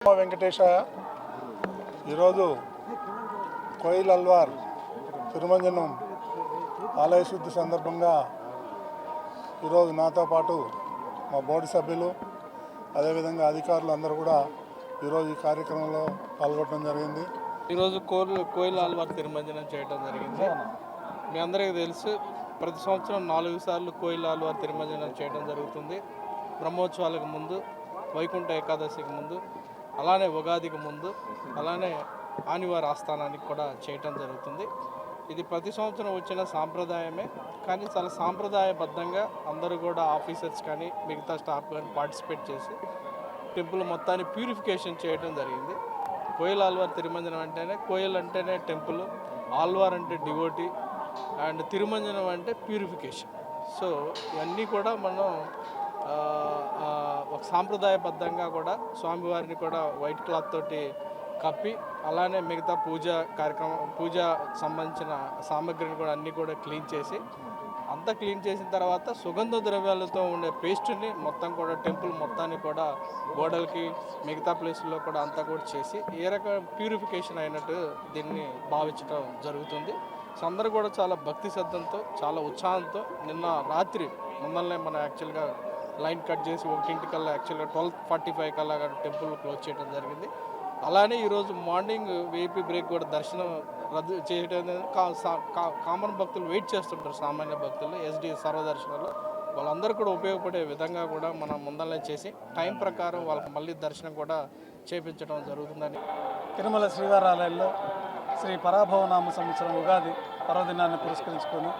వెంకటేశయ్య ఈరోజు కోయిల్ అల్వార్ తిరుమంజనం ఆలయ శుద్ధి సందర్భంగా ఈరోజు నాతో పాటు మా బోర్డు సభ్యులు అదేవిధంగా అధికారులు అందరూ కూడా ఈరోజు ఈ కార్యక్రమంలో పాల్గొనడం జరిగింది. ఈరోజు కోయిల్ అల్వార్ తిరుమంజనం చేయడం జరిగింది. మీ అందరికీ తెలుసు, ప్రతి సంవత్సరం 4 సార్లు కోయిల్ అల్వార్ తిరుమంజనం చేయడం జరుగుతుంది. బ్రహ్మోత్సవాలకు ముందు, వైకుంఠ ఏకాదశికి ముందు, అలానే ఉగాదికి ముందు, అలానే ఆనివారి ఆస్థానానికి కూడా చేయటం జరుగుతుంది. ఇది ప్రతి సంవత్సరం వచ్చిన సాంప్రదాయమే, కానీ చాలా సాంప్రదాయబద్ధంగా అందరూ కూడా ఆఫీసర్స్ కానీ మిగతా స్టాఫ్ కానీ పార్టిసిపేట్ చేసి టెంపుల్ మొత్తాన్ని ప్యూరిఫికేషన్ చేయడం జరిగింది. కోయిల్ ఆల్వార్ తిరుమంజనం అంటేనే, కోయిల్ అంటేనే టెంపుల్, ఆల్వార్ అంటే డివోటీ అండ్ తిరుమంజనం అంటే ప్యూరిఫికేషన్. సో ఇవన్నీ కూడా మనం ఒక సాంప్రదాయబద్ధంగా కూడా స్వామివారిని కూడా వైట్ క్లాత్ తోటి కప్పి, అలానే మిగతా పూజ సంబంధించిన సామాగ్రిని కూడా అన్నీ కూడా క్లీన్ చేసి, అంతా క్లీన్ చేసిన తర్వాత సుగంధ ద్రవ్యాలతో ఉండే పేస్ట్ని మొత్తం కూడా టెంపుల్ మొత్తాన్ని కూడా గోడలకి మిగతా ప్లేసుల్లో కూడా అంతా కూడా చేసి ఏ రకమైన ప్యూరిఫికేషన్ అయినట్టు దీన్ని భావించడం జరుగుతుంది. సో అందరూ కూడా చాలా భక్తి శ్రద్ధంతో, చాలా ఉత్సాహంతో నిన్న రాత్రి ముందరనే మనం యాక్చువల్గా లైన్ కట్ చేసి 1 కల్లా యాక్చువల్గా 12:45 కల్లా టెంపుల్ క్లోజ్ చేయడం జరిగింది. అలానే ఈరోజు మార్నింగ్ వీఐపీ బ్రేక్ కూడా దర్శనం రద్దు చేయడం, కామన్ భక్తులు వెయిట్ చేస్తుంటారు, సామాన్య భక్తులు ఎస్డి సర్వదర్శనాలు, వాళ్ళందరూ కూడా ఉపయోగపడే విధంగా కూడా మనం ముందరనే చేసి టైం ప్రకారం వాళ్ళకి మళ్ళీ దర్శనం కూడా చేపించడం జరుగుతుందని. తిరుమల శ్రీవారి ఆలయంలో శ్రీ పరాభవనామ సంవత్సరం ఉగాది పర్వదినాన్ని పురస్కరించుకొని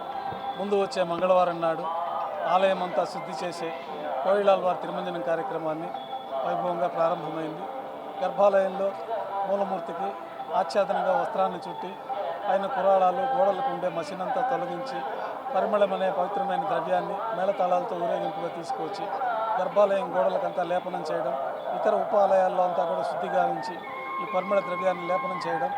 ముందు వచ్చే మంగళవారం నాడు ఆలయం అంతా శుద్ధి చేసే కోయిల్ ఆల్వార్ తిరుమంజనం కార్యక్రమాన్ని వైభవంగా ప్రారంభమైంది. గర్భాలయంలో మూలమూర్తికి ఆచ్ఛాదనగా వస్త్రాన్ని చుట్టి పైన కురాళాలు, గోడలకు ఉండే మసినంతా తొలగించి పరిమళమనే పవిత్రమైన ద్రవ్యాన్ని మేళతాళాలతో ఊరేగింపుగా తీసుకువచ్చి గర్భాలయం గోడలకంతా లేపనం చేయడం, ఇతర ఉపాలయాల్లో అంతా కూడా శుద్ధి గావించి ఈ పరిమళ ద్రవ్యాన్ని లేపనం చేయడం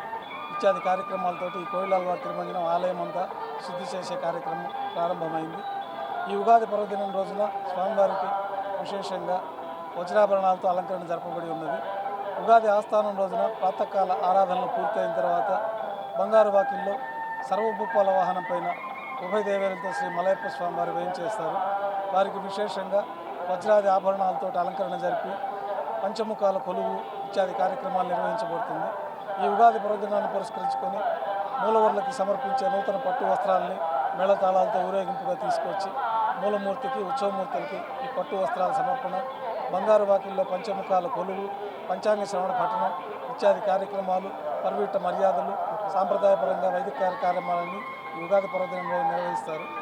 ఇత్యాది కార్యక్రమాలతోటి ఈ కోయిల్ ఆల్వార్ తిరుమంజనం ఆలయం అంతా శుద్ధి చేసే కార్యక్రమం ప్రారంభమైంది. ఈ ఉగాది పర్వదినం రోజున స్వామివారికి విశేషంగా వజ్రాభరణాలతో అలంకరణ జరపబడి ఉన్నది. ఉగాది ఆస్థానం రోజున ప్రాతకాల ఆరాధనలు పూర్తయిన తర్వాత బంగారు వాకిల్లో సర్వభూపాల వాహనం పైన ఉభయ దేవేలతో శ్రీ మలయప్ప స్వామివారు వేయించేస్తారు. వారికి విశేషంగా వజ్రాది ఆభరణాలతో అలంకరణ జరిపి పంచముఖాల కొలువు ఇత్యాది కార్యక్రమాలు నిర్వహించబడుతుంది. ఈ ఉగాది పర్వదినాన్ని పురస్కరించుకొని మూలవర్లకి సమర్పించే నూతన పట్టు వస్త్రాలని మేళతాళాలతో ఊరేగింపుగా తీసుకొచ్చి మూలమూర్తికి, ఉత్సవమూర్తులకి ఈ పట్టు వస్త్రాల సమర్పణ, బంగారు వాకిల్లో పంచముఖాల కొలువు, పంచాంగ శ్రవణ పఠనం ఇత్యాది కార్యక్రమాలు, పర్విట్ట మర్యాదలు, సాంప్రదాయపరంగా వైదిక కార్యక్రమాలన్నీ ఈ ఉగాది పర్వదినంలో నిర్వహిస్తారు.